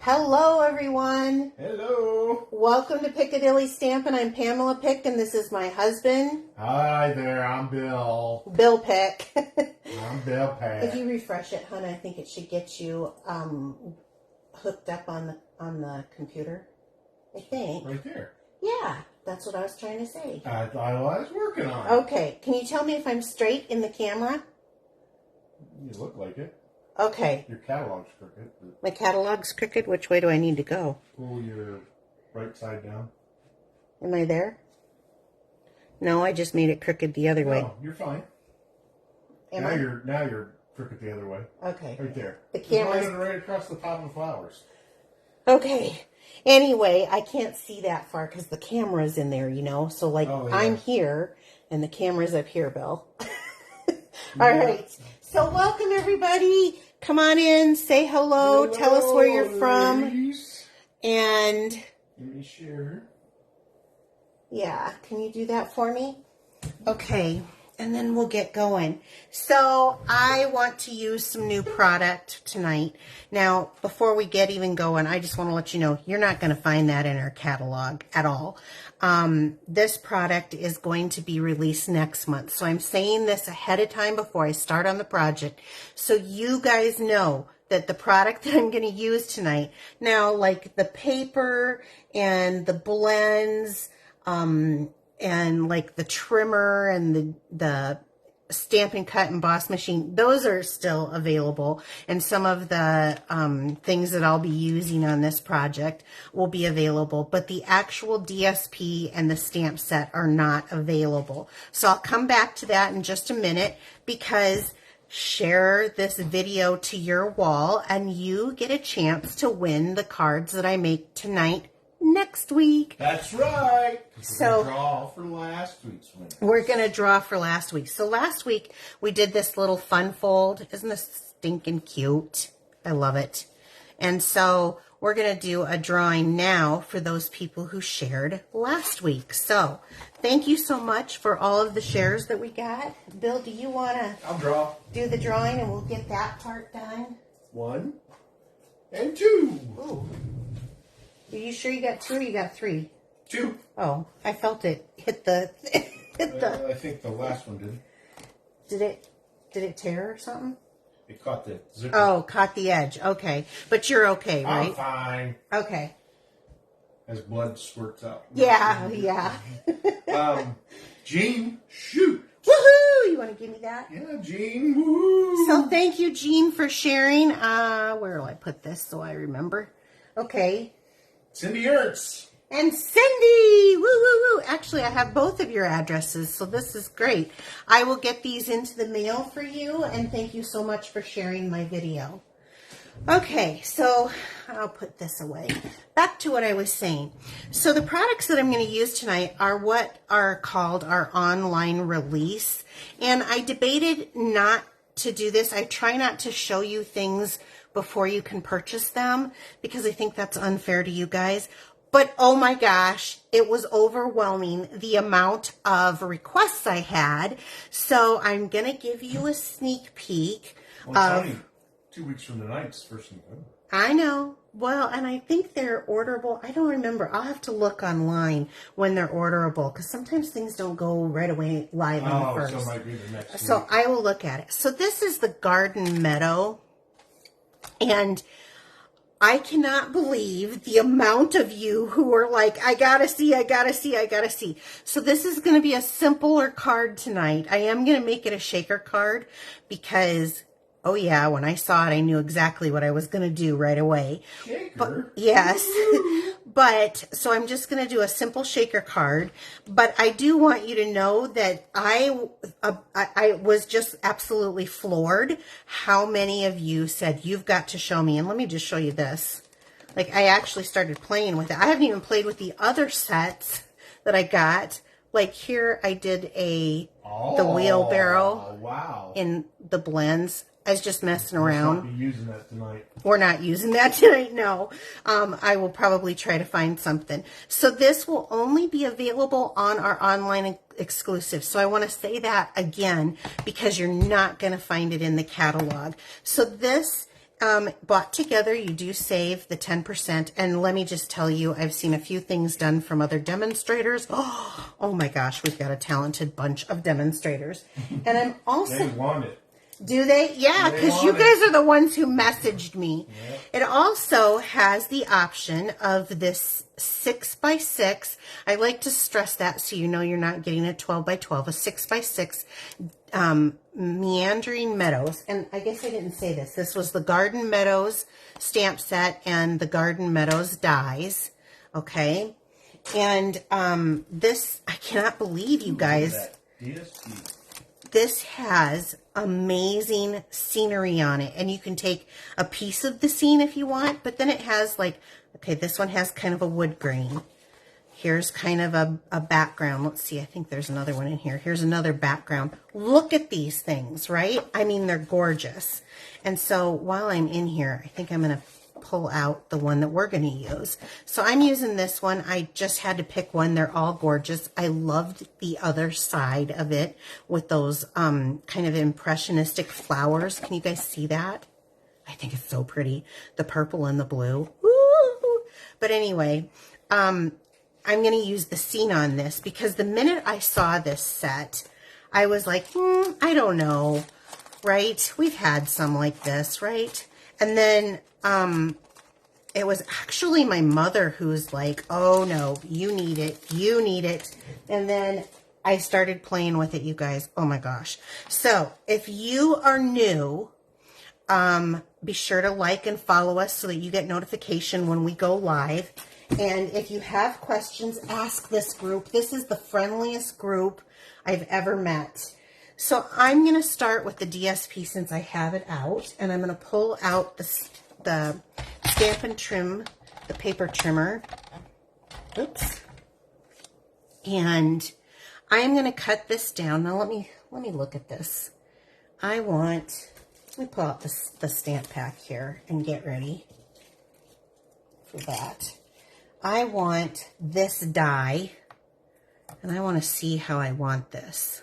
Hello, everyone. Hello. Welcome to Piccadilly Stampin'. I'm Pamela Pick, and this is my husband. Hi there, I'm Bill. Bill Pick. I'm Bill Pick. If you refresh it, hon, I think it should get you hooked up on the computer. I think. Right there. Yeah, that's what I was trying to say. I thought I was working on it. Okay, can you tell me if I'm straight in the camera? You look like it. Okay. Your catalog's crooked. My catalog's crooked. Which way do I need to go? Pull your right side down. Am I there? No, I just made it crooked the other way. No, you're fine. Am I? Now you're crooked the other way. Okay. Right there. The camera's right across the top of the flowers. okay. Anyway, I can't see that far because the camera's in there, you know. So, like, Oh, yeah. I'm here and the camera's up here, Bill. All right. So, welcome, everybody. Come on in. Say hello. Tell us where you're from. Ladies. And, Let me share. yeah, can you do that for me? Okay. And then we'll get going. So I want to use some new product tonight. Now, before we get even going, I just want to let you know, you're not going to find that in our catalog at all. This product is going to be released next month. So I'm saying this ahead of time before I start on the project. So you guys know that the product that I'm going to use tonight, now like the paper and the blends, and like the trimmer and the Stampin' Cut and Boss machine, those are still available. And some of the things that I'll be using on this project will be available. But the actual DSP and the stamp set are not available. So I'll come back to that in just a minute, because share this video to your wall and you get a chance to win the cards that I make tonight next week. That's right. So we're gonna draw for last week's winner. We're going to draw for last week. So last week we did this little fun fold. Isn't this stinking cute? I love it. And so we're going to do a drawing now for those people who shared last week. So thank you so much for all of the shares that we got. Bill, do you want to I'll draw. do the drawing and we'll get that part done? 1 and 2. Ooh. Are you sure you got 2 or you got 3? 2. Oh, I felt it hit the I think the last one did. Did it tear or something? It caught the zipper. Oh, caught the edge. Okay. But you're okay, right? I'm fine. Okay. As blood squirts out. Yeah, yeah. Jean, shoot. Woohoo! You want to give me that? Yeah, Jean. Woo. So thank you, Jean, for sharing. Where will I put this so I remember? Okay. Cindy Ernst. And Cindy! Woo, woo, woo. Actually, I have both of your addresses, so this is great. I will get these into the mail for you, and thank you so much for sharing my video. Okay, so I'll put this away. Back to what I was saying. So the products that I'm going to use tonight are what are called our online release. And I debated not to do this. I try not to show you things before you can purchase them, because I think that's unfair to you guys. But oh my gosh, it was overwhelming, the amount of requests I had. So I'm going to give you a sneak peek. Well, it's only 2 weeks from tonight's 1st November. I know. Well, and I think they're orderable. I don't remember. I'll have to look online when they're orderable, because sometimes things don't go right away live on the 1st. So it might be the next week. So I will look at it. So this is the Garden Meadow. And I cannot believe the amount of you who are like, I gotta see, I gotta see, I gotta see. So this is going to be a simpler card tonight. I am going to make it a shaker card because, oh yeah, when I saw it, I knew exactly what I was going to do right away. Shaker? But, yes. But, so I'm just going to do a simple shaker card. But I do want you to know that I was just absolutely floored how many of you said, you've got to show me. And let me just show you this. Like, I actually started playing with it. I haven't even played with the other sets that I got. Like, here I did the wheelbarrow. Wow. In the blends. I was just messing around. We'll not be using that tonight. We're not using that tonight, no. I will probably try to find something. So this will only be available on our online exclusive. So I want to say that again, because you're not going to find it in the catalog. So this bought together, you do save the 10%. And let me just tell you, I've seen a few things done from other demonstrators. Oh my gosh, we've got a talented bunch of demonstrators. And I'm also... They want it. Do they? Yeah, because you guys are the ones who messaged me. Yep. It also has the option of this 6x6. I like to stress that so you know you're not getting a 12x12, a 6x6 meandering meadows. And I guess I didn't say this. This was the Garden Meadows stamp set and the Garden Meadows dies. Okay. And this, I cannot believe you guys. This has amazing scenery on it, and you can take a piece of the scene if you want, but then it has like, okay, this one has kind of a wood grain. Here's kind of a background. Let's see, I think there's another one in here. Here's another background. Look at these things, right? I mean, they're gorgeous. And so while I'm in here, I think I'm going to pull out the one that we're going to use. So I'm using this one. I just had to pick one. They're all gorgeous. I loved the other side of it with those kind of impressionistic flowers. Can you guys see that? I think it's so pretty. The purple and the blue. Woo! But anyway, I'm going to use the scene on this because the minute I saw this set, I was like, I don't know, right? We've had some like this, right? And then it was actually my mother who's like, oh no, you need it, you need it. And then I started playing with it, you guys. Oh my gosh. So if you are new, be sure to like and follow us so that you get notification when we go live. And if you have questions, ask this group. This is the friendliest group I've ever met. So I'm going to start with the DSP since I have it out, and I'm going to pull out the Stampin' Trim, the paper trimmer. Oops. And I'm going to cut this down. Now let me look at this. Let me pull out the stamp pack here and get ready for that. I want this die, and I want to see how I want this.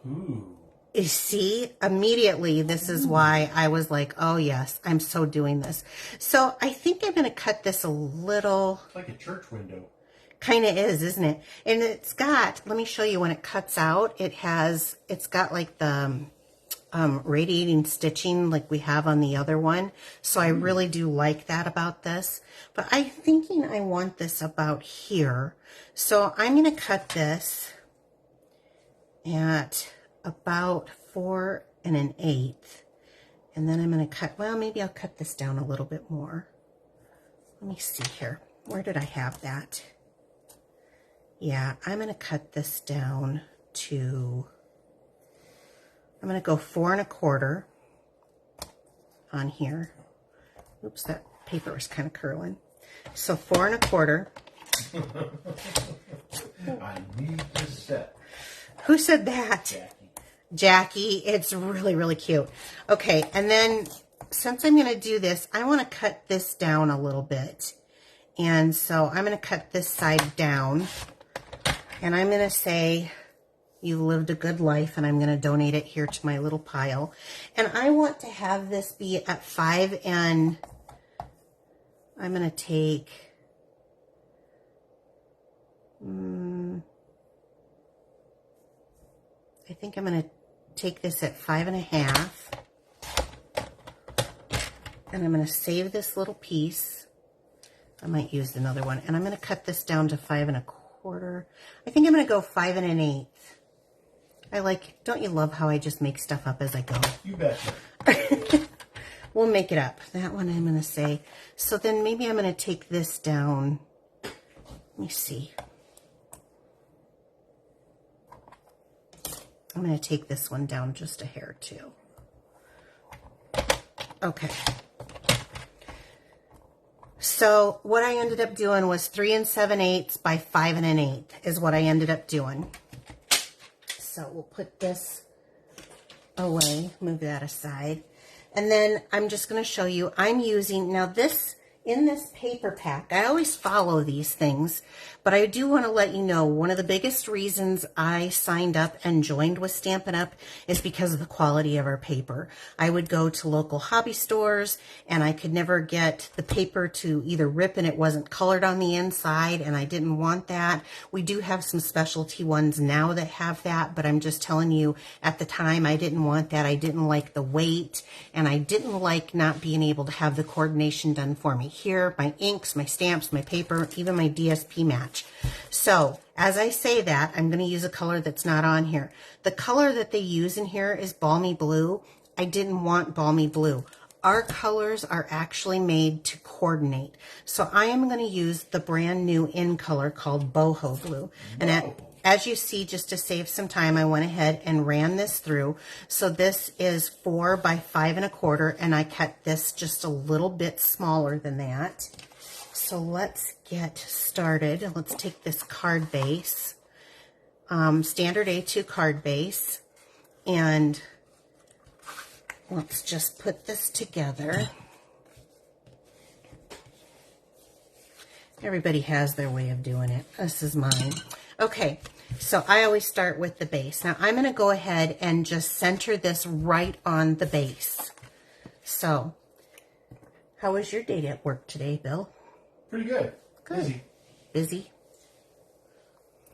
Ooh. You see, immediately, this is why I was like, oh yes, I'm so doing this. So I think I'm going to cut this a little. It's like a church window. Kind of is, isn't it? And it's got, let me show you when it cuts out, it's got like the radiating stitching like we have on the other one. So I really do like that about this. But I'm thinking I want this about here. So I'm going to cut this at about 4 1/8. And then I'm going to cut, well, maybe I'll cut this down a little bit more. Let me see here. Where did I have that? Yeah, I'm going to cut this down to, I'm going to go 4 1/4 on here. Oops, that paper is kind of curling. So 4 1/4. I need this set. Who said that? Jackie. It's really, really cute. Okay, and then since I'm going to do this, I want to cut this down a little bit. And so I'm going to cut this side down. And I'm going to say, you lived a good life, and I'm going to donate it here to my little pile. And I want to have this be at 5, and I'm going to take, I think I'm going to take this at 5 1/2. And I'm going to save this little piece. I might use another one. And I'm going to cut this down to 5 1/4. I think I'm going to go 5 1/8. I like, don't you love how I just make stuff up as I go? You betcha. We'll make it up. That one I'm going to say. So then maybe I'm going to take this down. Let me see. I'm going to take this one down just a hair too. Okay. So what I ended up doing was 3 7/8 by 5 1/8 is what I ended up doing. So we'll put this away, move that aside. And then I'm just going to show you, I'm using, now this in this paper pack, I always follow these things, but I do want to let you know one of the biggest reasons I signed up and joined with Stampin' Up! Is because of the quality of our paper. I would go to local hobby stores and I could never get the paper to either rip and it wasn't colored on the inside, and I didn't want that. We do have some specialty ones now that have that, but I'm just telling you, at the time I didn't want that. I didn't like the weight, and I didn't like not being able to have the coordination done for me. Here, my inks, my stamps, my paper, even my DSP match. So as I say that, I'm going to use a color that's not on here. The color that they use in here is Balmy Blue. I didn't want Balmy Blue. Our colors are actually made to coordinate. So I am going to use the brand new in color called Boho Blue. And as you see, just to save some time, I went ahead and ran this through. So this is 4 by 5 1/4, and I cut this just a little bit smaller than that. So let's get started. Let's take this card base, standard A2 card base, and let's just put this together. Everybody has their way of doing it. This is mine. Okay, so I always start with the base. Now I'm going to go ahead and just center this right on the base. So, how was your day at work today, Bill? Pretty good. Good. Busy.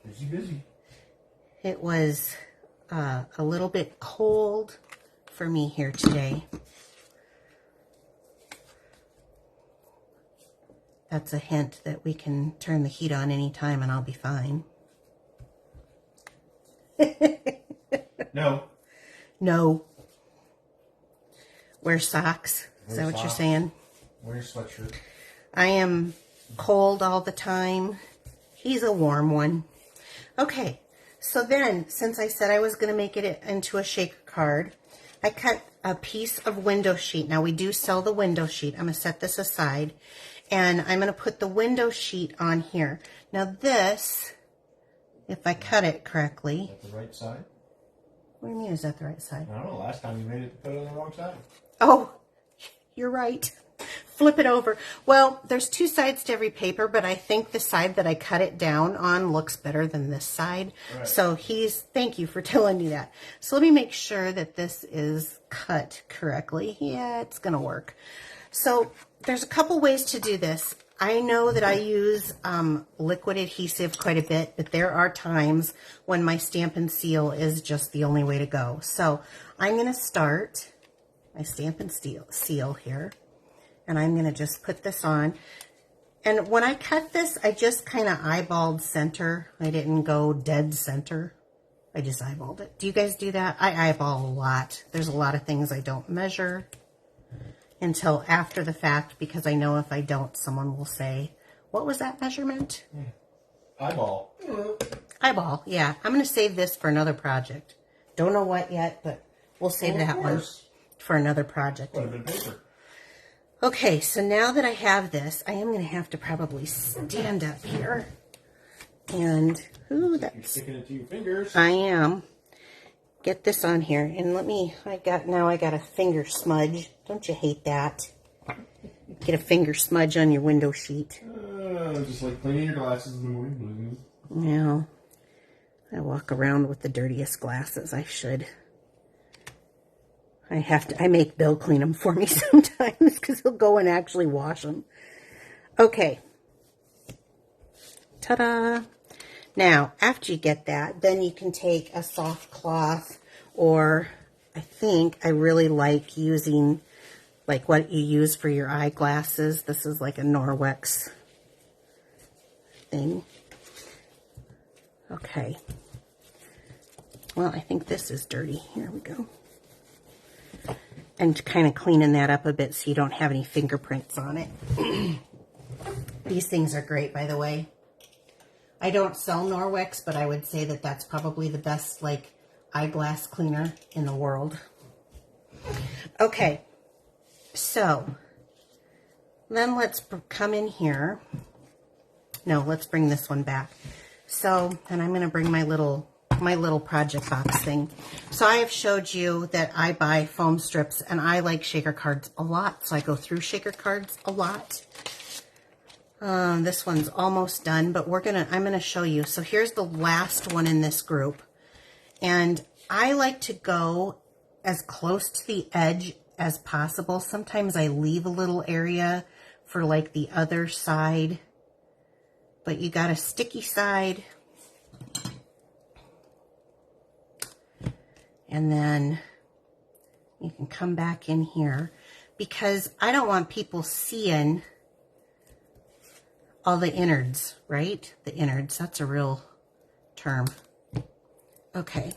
Busy? Busy. It was a little bit cold for me here today. That's a hint that we can turn the heat on anytime and I'll be fine. No. No. Wear socks. Is that what you're saying? Wear your sweatshirt. I am cold all the time. He's a warm one. Okay, so then, since I said I was going to make it into a shaker card, I cut a piece of window sheet. Now, we do sell the window sheet. I'm going to set this aside, and I'm going to put the window sheet on here. Now, this, if I cut it correctly... Is that the right side? What do you mean, is that the right side? I don't know. Last time you made it, put it on the wrong side. Oh, you're right. Flip it over. Well, there's 2 sides to every paper, but I think the side that I cut it down on looks better than this side. Right. So thank you for telling me that. So let me make sure that this is cut correctly. Yeah, it's going to work. So there's a couple ways to do this. I know that I use liquid adhesive quite a bit, but there are times when my Stampin' Seal is just the only way to go. So I'm going to start my Stampin' Seal here. And I'm going to just put this on. And when I cut this, I just kind of eyeballed center. I didn't go dead center. I just eyeballed it. Do you guys do that? I eyeball a lot. There's a lot of things I don't measure until after the fact, because I know if I don't, someone will say, what was that measurement? Eyeball. Eyeball, yeah. I'm going to save this for another project. Don't know what yet, but we'll save that one for another project. What a good paper. Okay, so now that I have this, I am going to have to probably stand up here. And, ooh, that's... You're sticking it to your fingers. I am. Get this on here. And I got a finger smudge. Don't you hate that? Get a finger smudge on your window sheet. Just like cleaning your glasses in the morning. Yeah. I walk around with the dirtiest glasses. I should. I make Bill clean them for me sometimes because he'll go and actually wash them. Okay. Ta-da. Now, after you get that, then you can take a soft cloth, or I really like using like what you use for your eyeglasses. This is like a Norwex thing. Okay. Well, I think this is dirty. Here we go. And kind of cleaning that up a bit so you don't have any fingerprints on it. These things are great, by the way. I don't sell Norwex, but I would say that that's probably the best, like, eyeglass cleaner in the world. Okay, so then let's come in here. No, let's bring this one back. So, and I'm going to bring my little project box thing. So I have showed you that I buy foam strips, and I like shaker cards a lot, so I go through shaker cards a lot. This one's almost done, but I'm gonna show you. So here's the last one in this group. And I like to go as close to the edge as possible. Sometimes I leave a little area for like the other side, but you got a sticky side. And then you can come back in here because I don't want people seeing all the innards, right? The innards, that's a real term. Okay,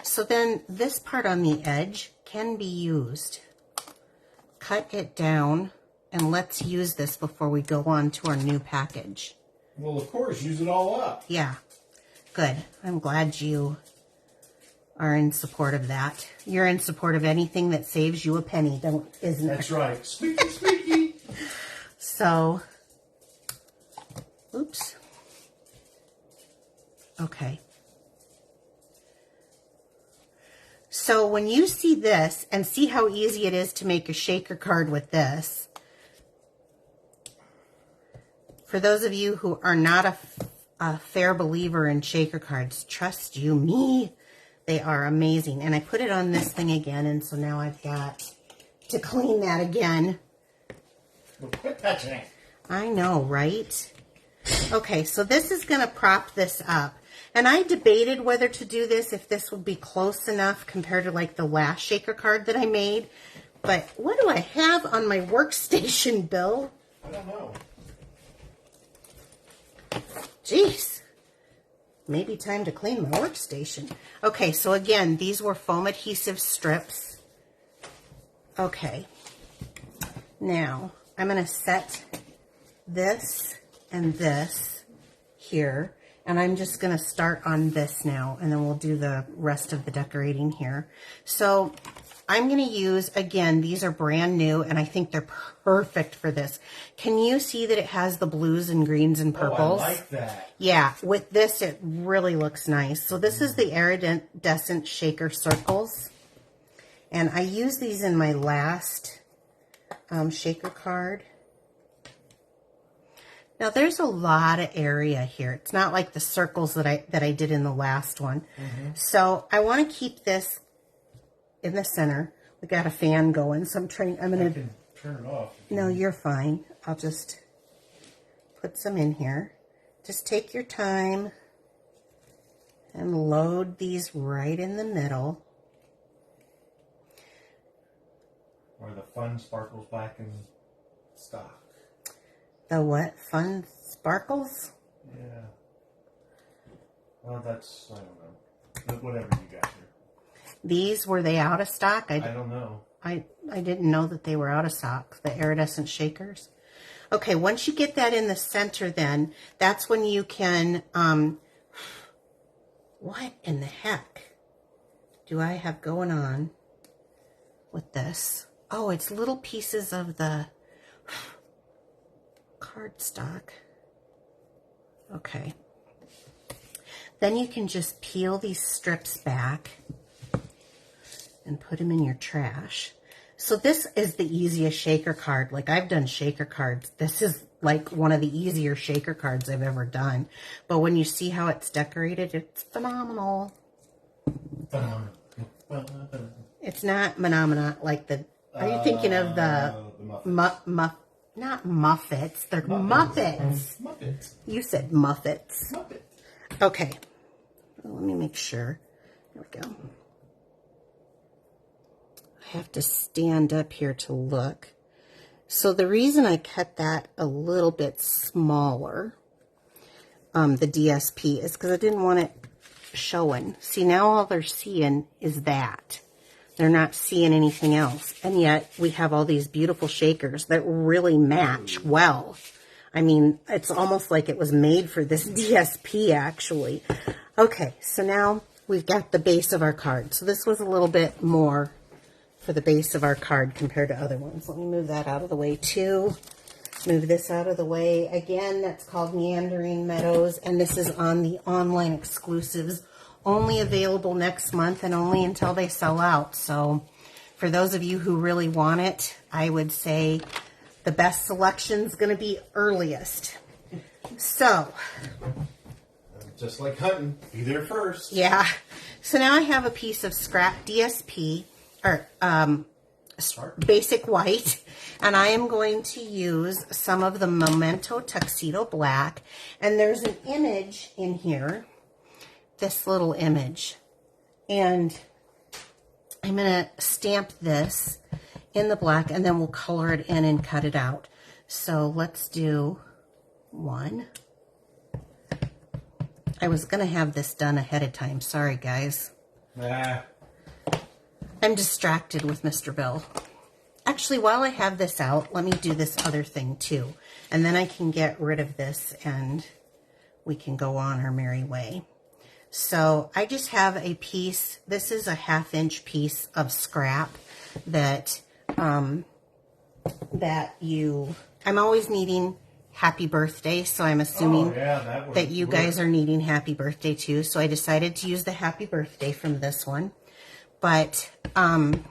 so then this part on the edge can be used. Cut it down, and let's use this before we go on to our new package. Well, of course, use it all up. Yeah, good. I'm glad you are in support of that. You're in support of anything that saves you a penny, isn't it? That's right. Squeaky, squeaky. So, oops. Okay. So when you see this, and see how easy it is to make a shaker card with this, for those of you who are not a fair believer in shaker cards, trust you me, they are amazing. And I put it on this thing again, and so now I've got to clean that again. Well, quit touching it. I know, right? Okay, so this is going to prop this up. And I debated whether to do this, if this would be close enough compared to like the last shaker card that I made. But what do I have on my workstation, Bill? I don't know. Jeez. Maybe time to clean my workstation. Okay, so again, these were foam adhesive strips. Okay. Now, I'm going to set this and this here. And I'm just going to start on this now, and then we'll do the rest of the decorating here. So I'm going to use, again, these are brand new, and I think they're perfect for this. Can you see that it has the blues and greens and purples? Oh, I like that. Yeah, with this, it really looks nice. So this is the iridescent shaker circles. And I used these in my last shaker card. Now there's a lot of area here. It's not like the circles that I did in the last one. Mm-hmm. So I want to keep this in the center. We got a fan going, so I'm going to turn it off. No, you're fine. I'll just put some in here. Just take your time and load these right in the middle. Where the fun sparkles back in stock. The what? Fun sparkles? Yeah. Well, that's, I don't know. But whatever you got here. These, were they out of stock? I don't know. I didn't know that they were out of stock, the iridescent shakers. Okay, once you get that in the center then, that's when you can, what in the heck do I have going on with this? Oh, it's little pieces of the cardstock. Okay. Then you can just peel these strips back and put them in your trash. So this is the easiest shaker card. Like, I've done shaker cards. This is like one of the easier shaker cards I've ever done. But when you see how it's decorated, it's phenomenal. It's not phenomena like the... Are you thinking of the not Muffets. They're Muppets. Muppets. You said Muffets. Muppet. Okay. Well, let me make sure. There we go. I have to stand up here to look. So the reason I cut that a little bit smaller, the DSP, is because I didn't want it showing. See, now all they're seeing is that. They're not seeing anything else. And yet we have all these beautiful shakers that really match well. I mean, it's almost like it was made for this DSP, actually. Okay, so now we've got the base of our card. So this was a little bit more for the base of our card compared to other ones. Let me move that out of the way, too. Move this out of the way. Again, that's called Meandering Meadows, and this is on the online exclusives. Only available next month and only until they sell out. So for those of you who really want it, I would say the best selection is going to be earliest. So, just like hunting, be there first. yeah. So now I have a piece of scrap DSP, or basic white, and I am going to use some of the Memento Tuxedo Black. And there's an image in here, this little image. And I'm going to stamp this in the black, and then we'll color it in and cut it out. So let's do one. I was going to have this done ahead of time. Sorry, guys. Nah. I'm distracted with Mr. Bill. Actually, while I have this out, let me do this other thing too. And then I can get rid of this and we can go on our merry way. So I just have a piece. This is a 1/2-inch piece of scrap that I'm always needing happy birthday. So I'm assuming that you guys are needing happy birthday too. So I decided to use the happy birthday from this one. But then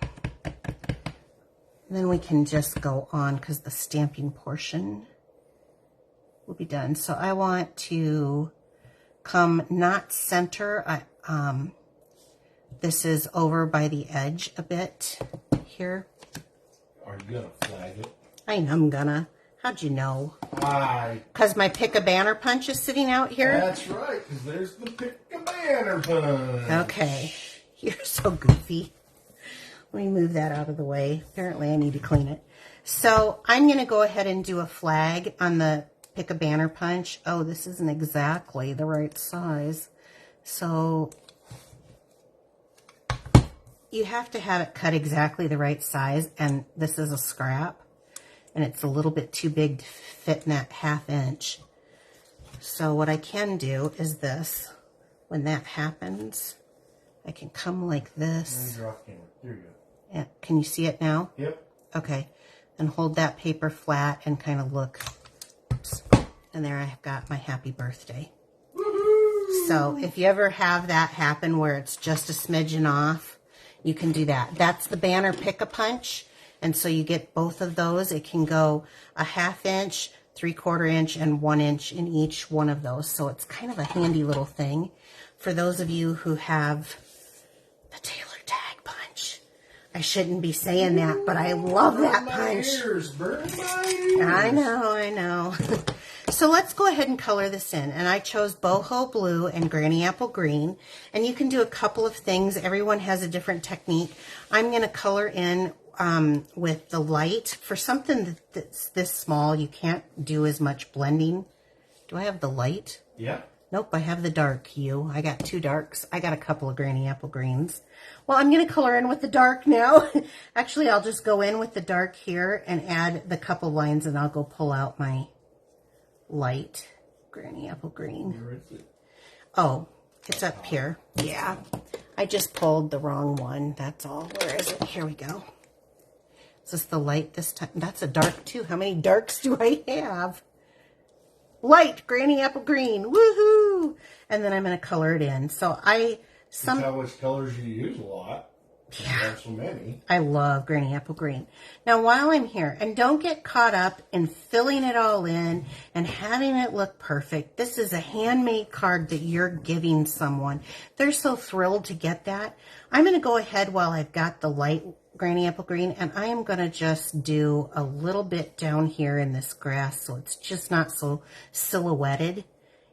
we can just go on because the stamping portion will be done. So I want to come not center. This is over by the edge a bit here. Are you gonna flag it? I am gonna. How'd you know? Why? Because my pick a banner punch is sitting out here? That's right, because there's the pick a banner punch. Okay. You're so goofy. Let me move that out of the way. Apparently I need to clean it. So I'm going to go ahead and do a flag on the pick a banner punch. Oh, this isn't exactly the right size. So you have to have it cut exactly the right size. And this is a scrap. And it's a little bit too big to fit in that 1/2-inch. So what I can do is this. When that happens, I can come like this. There you go. Yeah, can you see it now? Yep. Okay. And hold that paper flat and kind of look. Oops. And there I've got my happy birthday. Woohoo! So if you ever have that happen where it's just a smidgen off, you can do that. That's the banner pick-a-punch. And so you get both of those. It can go a 1/2-inch, 3/4 inch, and 1 inch in each one of those. So it's kind of a handy little thing for those of you who have the Taylor tag punch. I shouldn't be saying that, but I love that punch. Burn my ears. I know. So let's go ahead and color this in. And I chose boho blue and granny apple green. And you can do a couple of things. Everyone has a different technique. I'm going to color in with the light. For something that's this small, you can't do as much blending. Do I have the light? Yeah. Nope, I have the dark hue. I got 2 darks. I got a couple of granny apple greens. Well, I'm going to color in with the dark now. Actually, I'll just go in with the dark here and add the couple lines, and I'll go pull out my light granny apple green. Where is it? Oh, it's up here. Yeah, I just pulled the wrong one. That's all. Where is it? Here we go. Is this the light this time? That's a dark too. How many darks do I have? Light granny apple green. Woohoo! And then I'm going to color it in. So You tell which colors you use a lot. Yeah. You have so many. I love granny apple green. Now, while I'm here, and don't get caught up in filling it all in and having it look perfect. This is a handmade card that you're giving someone. They're so thrilled to get that. I'm going to go ahead while I've got the light granny apple green, and I am going to just do a little bit down here in this grass so it's just not so silhouetted.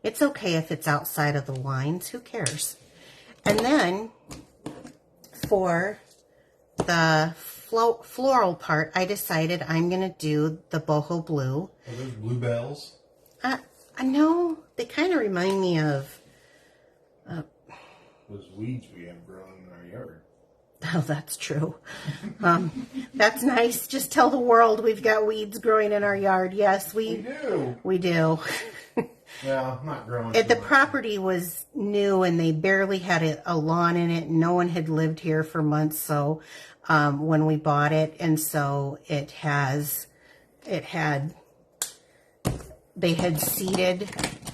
It's okay if it's outside of the lines. Who cares? And then for the floral part, I decided I'm going to do the boho blue. Are those bluebells? No, they kind of remind me of... Those weeds we have growing in our yard. Oh, that's true. That's nice. Just tell the world we've got weeds growing in our yard. Yes, we do. We do. Well, not growing. The property was new and they barely had a lawn in it. No one had lived here for months. So when we bought it, and so they had seeded,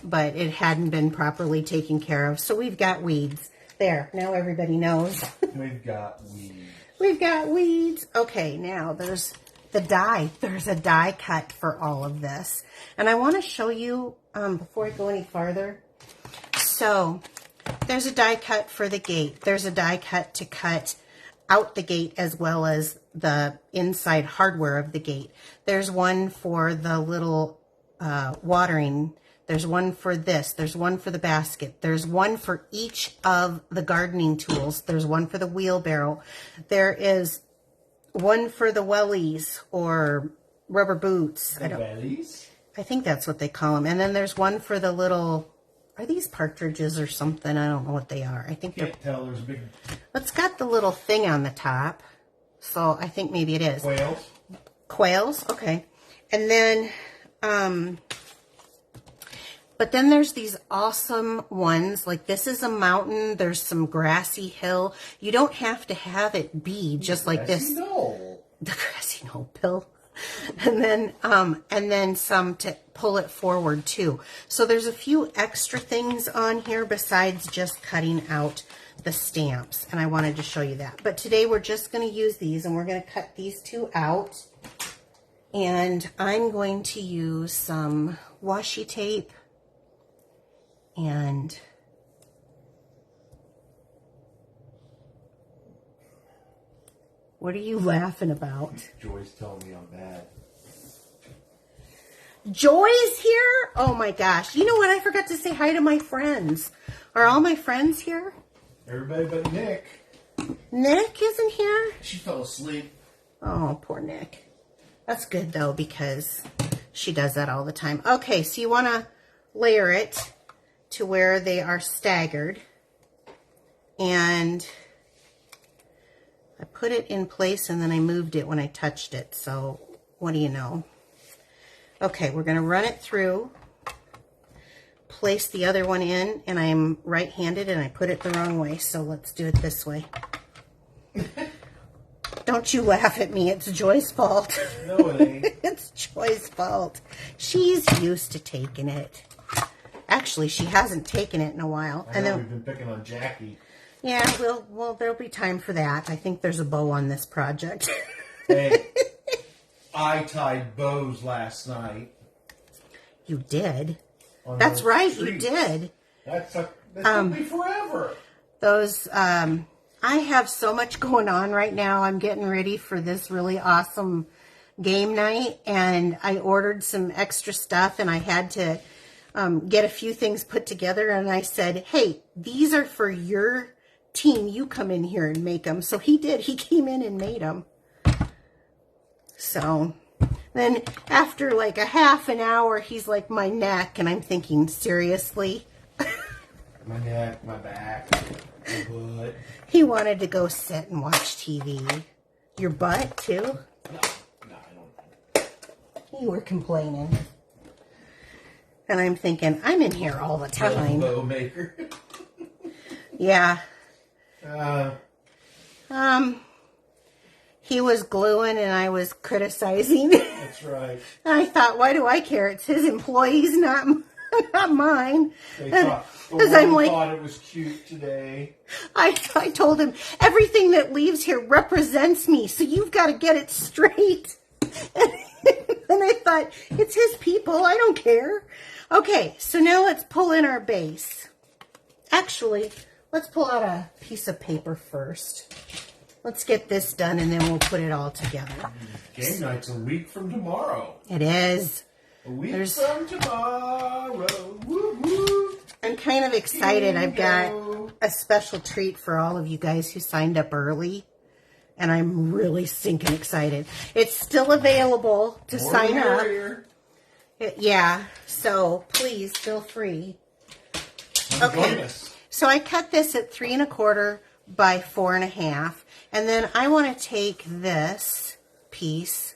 but it hadn't been properly taken care of. So we've got weeds. There, now everybody knows. We've got weeds. We've got weeds. Okay, now there's the die. There's a die cut for all of this. And I want to show you, before I go any farther. So there's a die cut for the gate. There's a die cut to cut out the gate as well as the inside hardware of the gate. There's one for the little watering. There's one for this. There's one for the basket. There's one for each of the gardening tools. There's one for the wheelbarrow. There is one for the wellies or rubber boots. The wellies? I think that's what they call them. And then there's one for the little, are these partridges or something? I don't know what they are. I think Can't tell. There's a big... It's got the little thing on the top. So I think maybe it is. Quails? Quails? Okay. And then, but then there's these awesome ones. Like this is a mountain. There's some grassy hill. You don't have to have it be just like this. Knoll. The grassy knoll, Bill. And then some to pull it forward too. So there's a few extra things on here besides just cutting out the stamps. And I wanted to show you that. But today we're just going to use these and we're going to cut these two out. And I'm going to use some washi tape and what are you laughing about? Joy's telling me I'm bad. Joy's here? Oh my gosh. You know what? I forgot to say hi to my friends. Are all my friends here? Everybody but Nick. Nick isn't here? She fell asleep. Oh, poor Nick. That's good though because she does that all the time. Okay, so you want to layer it to where they are staggered. And I put it in place and then I moved it when I touched it. So what do you know? Okay, we're going to run it through, place the other one in, and I'm right-handed and I put it the wrong way. So let's do it this way. Don't you laugh at me. It's Joy's fault. No, it ain't. It's Joy's fault. She's used to taking it. Actually, she hasn't taken it in a while. I know, we've been picking on Jackie. Yeah, well, there'll be time for that. I think there's a bow on this project. Hey, I tied bows last night. You did? That's right, you did. That took me forever. Those, I have so much going on right now. I'm getting ready for this really awesome game night, and I ordered some extra stuff, and I had to get a few things put together, and I said, hey, these are for your team. You come in here and make them. So he did. He came in and made them. So then after like a half an hour, he's like, my neck, and I'm thinking, seriously? My neck, my back, my butt. He wanted to go sit and watch TV. Your butt, too? No, I don't. You were complaining. And I'm thinking, I'm in here all the time. Bow maker. Yeah. He was gluing and I was criticizing. That's right. And I thought, why do I care? It's his employees, not mine. They thought, thought it was cute today. I told him, everything that leaves here represents me, so you've got to get it straight. And I thought, it's his people. I don't care. Okay, so now let's pull in our base. Actually, let's pull out a piece of paper first. Let's get this done, and then we'll put it all together. Game night's a week from tomorrow. It is. A week from tomorrow. Woo woo. I'm kind of excited. I've got a special treat for all of you guys who signed up early. And I'm really stinking excited. It's still available to sign up. Yeah, so please feel free. Okay, so I cut this at 3 1/4 by 4 1/2. And then I want to take this piece,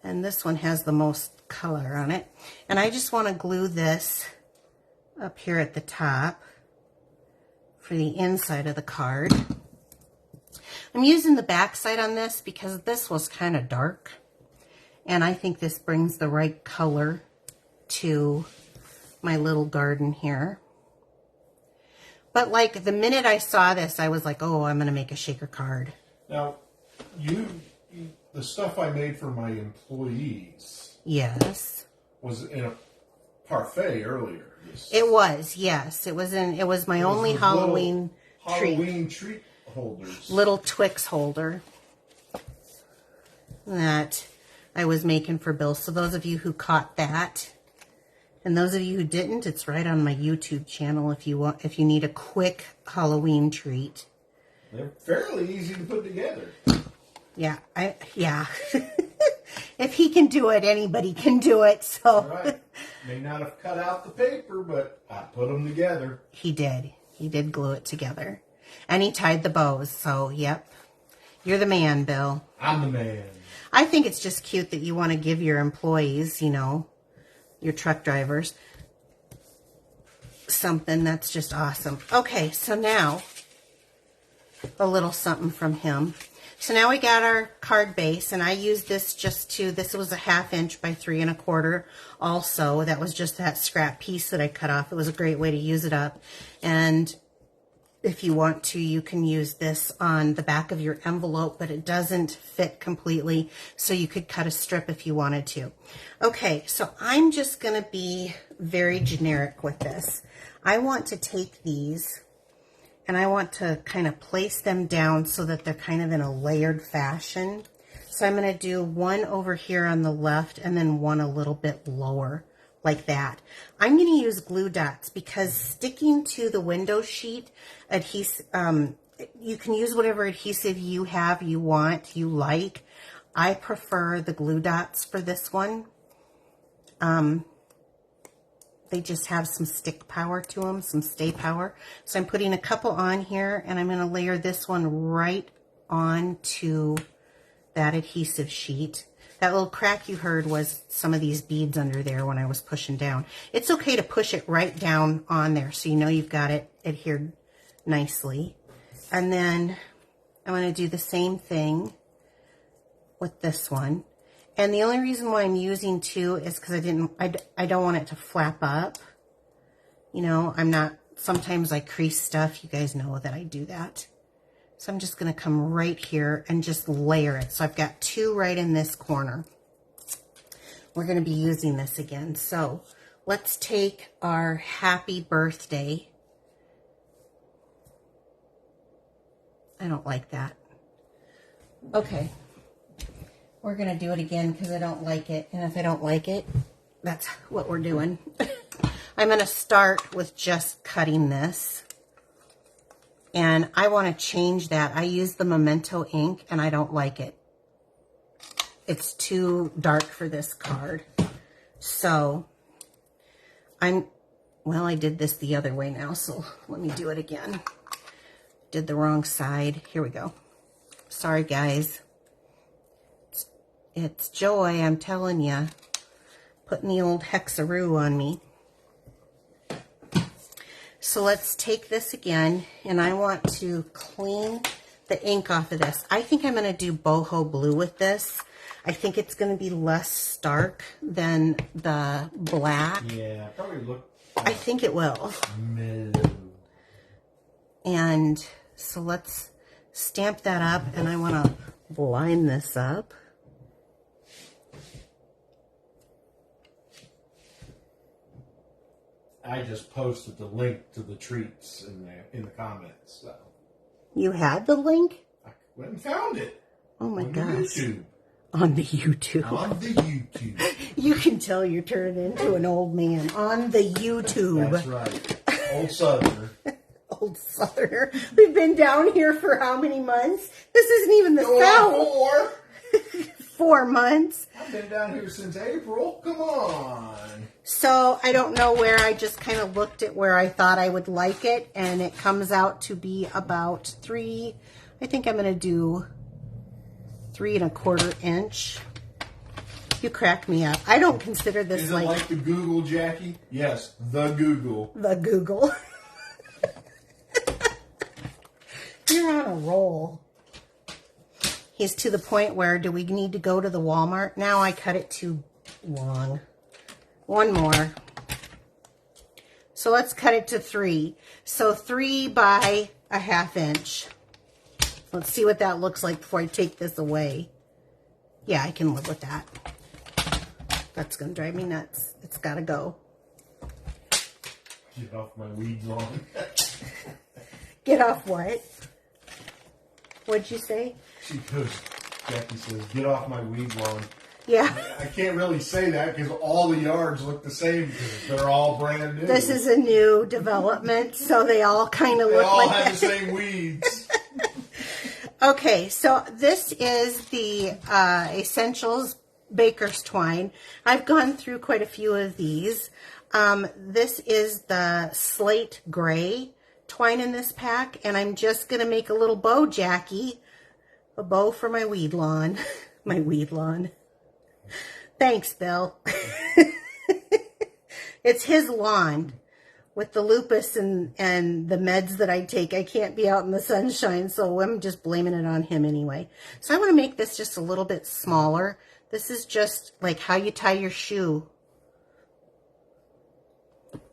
and this one has the most color on it. And I just want to glue this up here at the top for the inside of the card. I'm using the back side on this because this was kind of dark. And I think this brings the right color to my little garden here. But like the minute I saw this, I was like, oh, I'm going to make a shaker card. Now, the the stuff I made for my employees Yes. was in a parfait earlier. It was, yes. It was my only Halloween treat holders. Little Twix holder that I was making for Bill. So those of you who caught that, and those of you who didn't, it's right on my YouTube channel if you need a quick Halloween treat. They're fairly easy to put together. Yeah, if he can do it, anybody can do it. So Right. May not have cut out the paper, but I put them together. He did. He did glue it together. And he tied the bows. So, yep. You're the man, Bill. I'm the man. I think it's just cute that you want to give your employees, you know, your truck drivers, something that's just awesome. Okay, so now, a little something from him. So now we got our card base, and I used this this was a 1/2 inch by 3 1/4 also. That was just that scrap piece that I cut off. It was a great way to use it up. And if you want to, you can use this on the back of your envelope, but it doesn't fit completely, so you could cut a strip if you wanted to. Okay, so I'm just going to be very generic with this. I want to take these, and I want to kind of place them down so that they're kind of in a layered fashion. So I'm going to do one over here on the left and then one a little bit lower, like that. I'm going to use glue dots because sticking to the window sheet adhesive, you can use whatever adhesive you like. I prefer the glue dots for this one. They just have some stick power to them, some stay power. So I'm putting a couple on here, and I'm going to layer this one right onto that adhesive sheet. That little crack you heard was some of these beads under there when I was pushing down. It's okay to push it right down on there so you know you've got it adhered nicely. And then I'm going to do the same thing with this one. And the only reason why I'm using 2 is because I don't want it to flap up. You know, sometimes I crease stuff. You guys know that I do that. So I'm just going to come right here and just layer it. So I've got 2 right in this corner. We're going to be using this again. So let's take our happy birthday. I don't like that. Okay. We're going to do it again because I don't like it. And if I don't like it, that's what we're doing. I'm going to start with just cutting this. And I want to change that. I use the Memento ink and I don't like it. It's too dark for this card. So I did this the other way now. So let me do it again. Did the wrong side. Here we go. Sorry, guys. It's joy, I'm telling you. Putting the old hexaroo on me. So let's take this again, and I want to clean the ink off of this. I think I'm going to do boho blue with this. I think it's going to be less stark than the black. Yeah, probably look. I think it will. Mellow. And so let's stamp that up, and I want to line this up. I just posted the link to the treats in the comments. So. You had the link? I went and found it. Oh my gosh. YouTube. On the YouTube. On the YouTube. You can tell you're turning into an old man. On the YouTube. That's right. Old Southerner. Old Southerner. We've been down here for how many months? This isn't even the South. 4 months. I've been down here since April. Come on. So I don't know where. I just kind of looked at where I thought I would like it, and it comes out to be about 3. I think I'm going to do 3 1/4 inch. You crack me up. I don't consider this Is it like the Google, Jackie? Yes, the Google. The Google. You're on a roll. He's to the point where, do we need to go to the Walmart? Now I cut it too long. One more. So let's cut it to 3. So 3 by 1/2 inch. Let's see what that looks like before I take this away. Yeah, I can live with that. That's going to drive me nuts. It's got to go. Get off my weed lawn. Get off what? What'd you say? Jackie says, get off my weed lawn. Yeah. I can't really say that because all the yards look the same because they're all brand new. This is a new development, so they all kind of look like They all have the same weeds. Okay, so this is the Essentials Baker's Twine. I've gone through quite a few of these. This is the slate gray twine in this pack, and I'm just going to make a little bow, Jackie. A bow for my weed lawn. My weed lawn. Thanks, Bill. It's his lawn. With the lupus and the meds that I take, I can't be out in the sunshine, so I'm just blaming it on him anyway. So I want to make this just a little bit smaller. This is just like how you tie your shoe.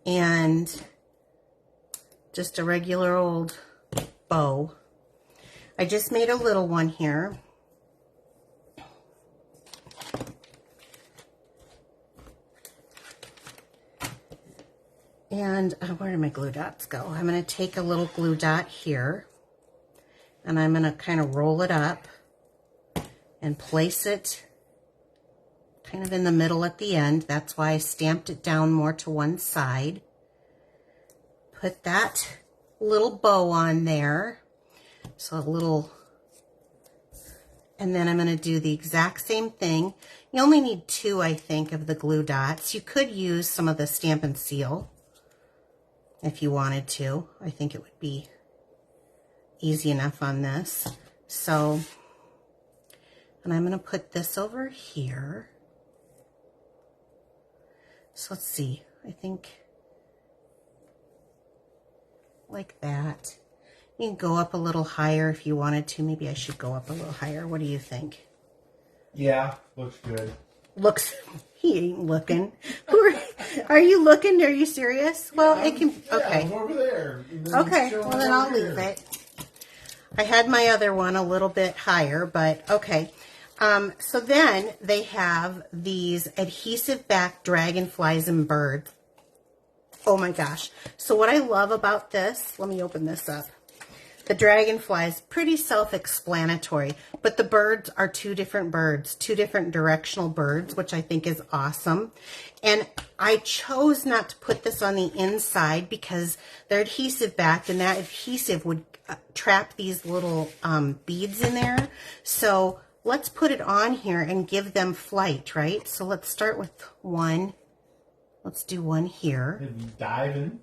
And just a regular old bow. I just made a little one here. And where did my glue dots go? I'm going to take a little glue dot here, and I'm going to kind of roll it up and place it kind of in the middle at the end. That's why I stamped it down more to one side. Put that little bow on there. So a little, and then I'm going to do the exact same thing. You only need 2, I think, of the glue dots. You could use some of the Stampin' Seal if you wanted to. I think it would be easy enough on this. So, and I'm going to put this over here. So let's see, I think like that. You can go up a little higher if you wanted to. Maybe I should go up a little higher. What do you think? Yeah, looks good. Looks, he ain't looking. Are you looking? Are you serious? Well, it can, okay. Yeah, over there. Okay, well then I'll leave it. I had my other one a little bit higher, but okay. So then they have these adhesive back dragonflies and birds. Oh my gosh. So what I love about this, let me open this up. The dragonflies, pretty self-explanatory, but the birds are 2 different birds, 2 different directional birds, which I think is awesome. And I chose not to put this on the inside because they're adhesive backed, and that adhesive would trap these little beads in there. So let's put it on here and give them flight, right? So let's start with one. Let's do one here. And diving.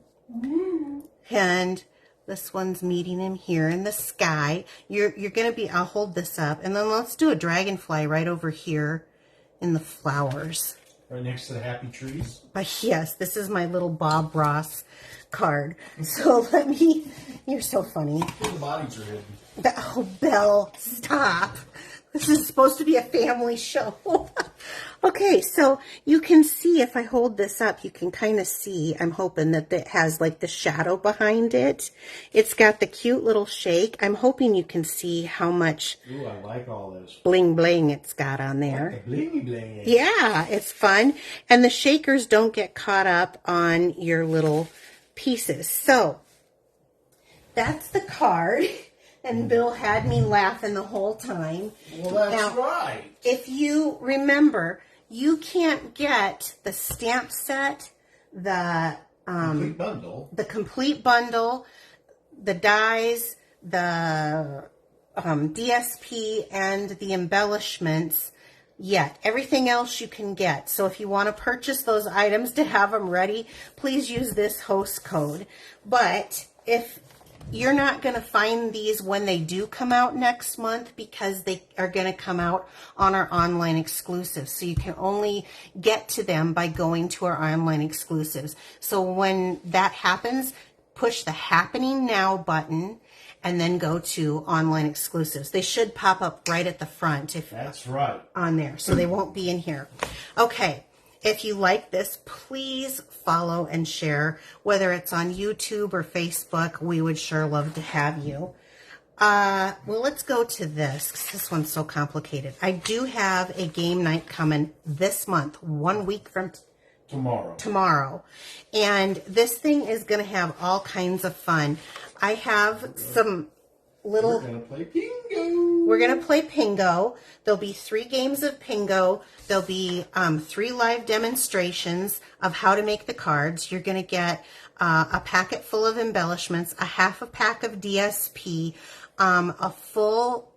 And this one's meeting him here in the sky. You're going to be, I'll hold this up. And then let's do a dragonfly right over here in the flowers. Right next to the happy trees. But yes, this is my little Bob Ross card. So let me, you're so funny. The bodies are hidden. Oh, Belle, stop. This is supposed to be a family show. Okay, so you can see if I hold this up, you can kind of see, I'm hoping that it has like the shadow behind it. It's got the cute little shake. I'm hoping you can see how much Ooh, I like all this. bling bling it's got on there. Like the blingy bling. Yeah, it's fun. And the shakers don't get caught up on your little pieces. So that's the card. And Bill had me laughing the whole time. Well, that's now, right. If you remember, you can't get the stamp set, the Complete bundle. The complete bundle, the dies, the DSP, and the embellishments yet. Everything else you can get. So if you want to purchase those items to have them ready, please use this host code. But if you're not going to find these when they do come out next month because they are going to come out on our online exclusives. So you can only get to them by going to our online exclusives. So when that happens, push the Happening Now button and then go to online exclusives. They should pop up right at the front if That's right. on there, so they won't be in here. Okay. If you like this, please follow and share, whether it's on YouTube or Facebook. We would sure love to have you. Well, let's go to this, 'cause this one's so complicated. I do have a game night coming this month, 1 week from tomorrow. And this thing is going to have all kinds of fun. I have some little... We're going to play Pingo. We're going to play Pingo. There'll be 3 games of Pingo. There'll be 3 live demonstrations of how to make the cards. You're going to get a packet full of embellishments, a half a pack of DSP, a full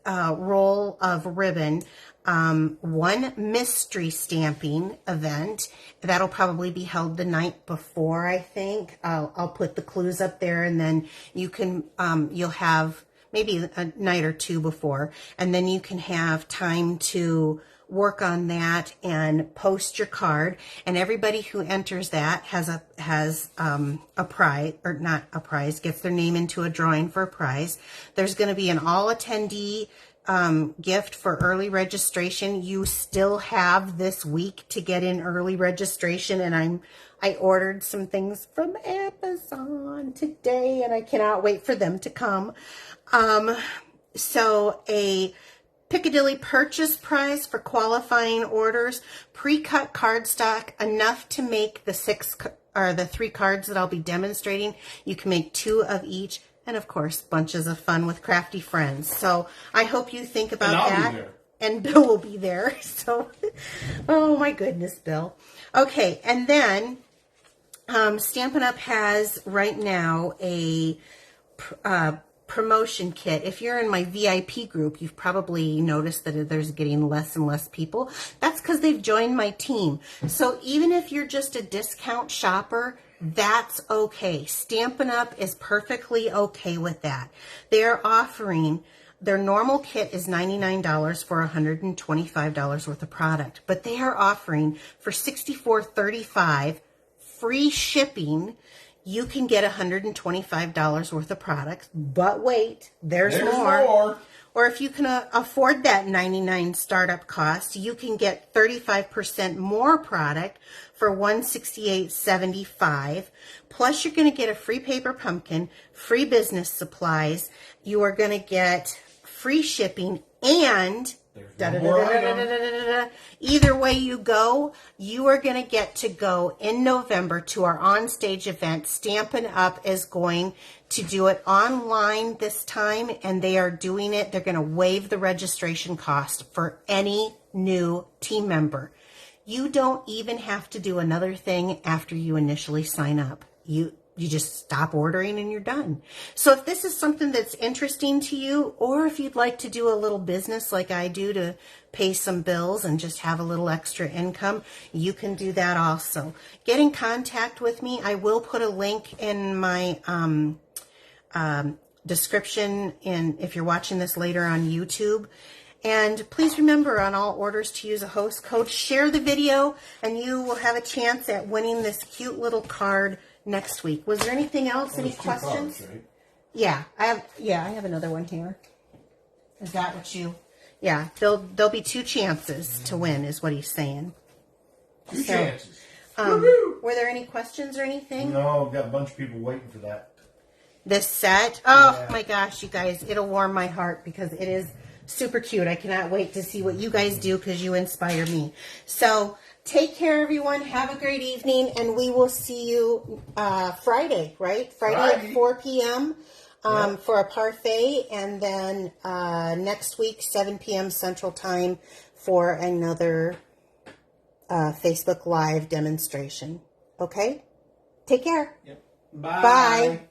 roll of ribbon, 1 mystery stamping event. That'll probably be held the night before, I think. I'll put the clues up there, and then you can, you'll have maybe a night or 2 before, and then you can have time to work on that and post your card. And everybody who enters that has a prize, or not a prize, gets their name into a drawing for a prize. There's going to be an all attendee gift for early registration. You still have this week to get in early registration, and I ordered some things from Amazon today, and I cannot wait for them to come. So a Piccadilly purchase prize for qualifying orders, pre-cut cardstock, enough to make the 3 cards that I'll be demonstrating. You can make 2 of each, and of course, bunches of fun with crafty friends. So I hope you think about that. And Bill will be there. So, oh my goodness, Bill. Okay, and then Stampin' Up! Has right now a promotion kit. If you're in my VIP group, you've probably noticed that there's getting less and less people. That's because they've joined my team. So even if you're just a discount shopper, that's okay. Stampin' Up! Is perfectly okay with that. They're offering, their normal kit is $99 for $125 worth of product, but they are offering for $64.35 free shipping. You can get $125 worth of products, but wait, there's more. Or if you can afford that $99 startup cost, you can get 35% more product for $168.75. Plus, you're going to get a free paper pumpkin, free business supplies. You are going to get free shipping, and either way you go, you are going to get to go in November to our on-stage event. Stampin' Up! Is going to do it online this time, and they are doing it. They're going to waive the registration cost for any new team member. You don't even have to do another thing after you initially sign up. You just stop ordering and you're done. So if this is something that's interesting to you, or if you'd like to do a little business like I do to pay some bills and just have a little extra income, you can do that also. Get in contact with me. I will put a link in my description if you're watching this later on YouTube. And please remember on all orders to use a host code. Share the video and you will have a chance at winning this cute little card next week. Was there anything else? Any questions? Cards, right? Yeah, I have another one here. Is that what you? Yeah, there'll be 2 chances to win, is what he's saying. 2 chances. Were there any questions or anything? No, I've got a bunch of people waiting for that. This set? Oh my gosh, you guys, it'll warm my heart because it is super cute. I cannot wait to see what you guys do because you inspire me. So take care, everyone. Have a great evening, and we will see you Friday, right? Friday at 4 p.m. For a parfait, and then next week, 7 p.m. Central Time for another Facebook Live demonstration. Okay? Take care. Yep. Bye.